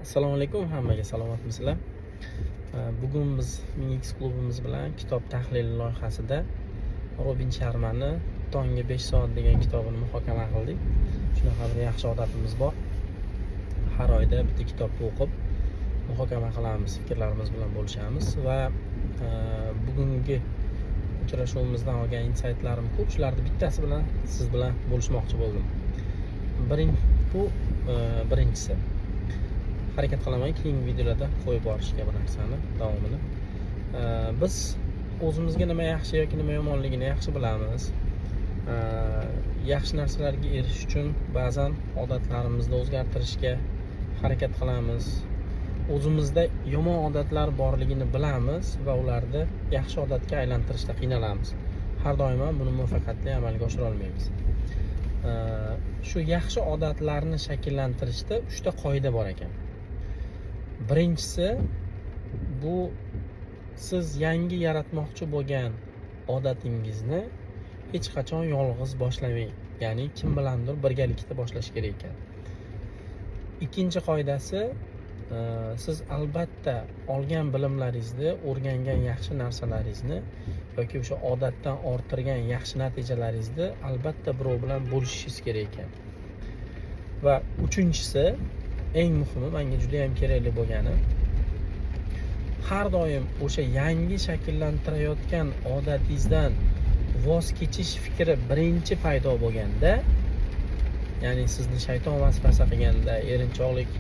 Assalomu alaykum, hammaga salomatmisizlar? Bugun biz Mix klubimiz bilan kitob tahlili loyihasida Robin Sharmani Tonga 5 soat degan kitobini muhokama qildik. Shunaqa bir yaxshi odatimiz bor. Har oyda bitta kitobni o'qib muhokama qilamiz, fikrlarimiz bilan bo'lishamiz va bugungi uchrashuvimizdan olgan insightlarim ko'p. Shularning bittasi bilan siz bilan bo'lishmoqchi bo'ldim. Birinchisi. Harakat qilaman keyingi videolarda qo'yib borishga bu narsani davomini. Biz o'zimizga nima yaxshi yoki nima yomonligini yaxshi bilamiz. Yaxshi narsalarga erishish uchun ba'zan odatlarimizni o'zgartirishga harakat qilamiz. O'zimizda yomon odatlar borligini bilamiz va ularni yaxshi odatga aylantirishda qiynalamiz. Har doim ham buni muvaffaqiyatli amalga oshira olmaymiz. Shu yaxshi odatlarni shakllantirishda 3 ta qoida bor ekan. Birinchisi, bu siz yangi yaratmoqchi bo'lgan odatingizni hech qachon yolg'iz boshlamang. Ya'ni kim bilandir birgalikda boshlash kerak ekan. Ikkinchi qoidasi, siz albatta olgan bilimlaringizni, o'rgangan yaxshi narsalaringizni yoki o'sha odatdan orttirgan yaxshi natijalaringizni albatta birov bilan bo'lishishingiz kerak ekan. Va uchinchisi, eng muhimi, menga juda ham kerakli bo'lgani, har doim o'sha yangi shakllantirayotgan odatingizdan voz kechish fikri birinchi paydo bo'lganda, ya'ni sizni shayton vasvasa qilganda, erinchoqlik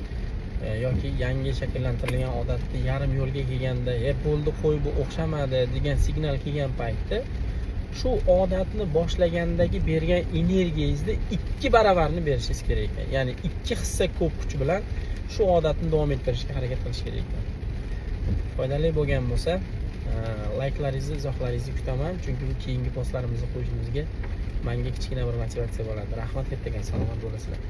yoki yangi shakllantirilgan odatni yarim yo'lga kelganda, bo'ldi qo'y bu o'xshamadi degan signal kelgan paytda shu odatni boshlagandagi bergan energiyangizni 2 baravarini berishingiz kerak ekan. Ya'ni 2 hissa ko'p kuch bilan shu odatni davom ettirishga harakat qilish kerak ekan. Foydali bo'lgan bo'lsa, layklaringizni, izohlaringizni kutaman, chunki bu keyingi postlarimizni qo'yishimizga menga kichkina bir motivatsiya bo'ladi. Rahmat, kattakon salomat bo'lasizlar.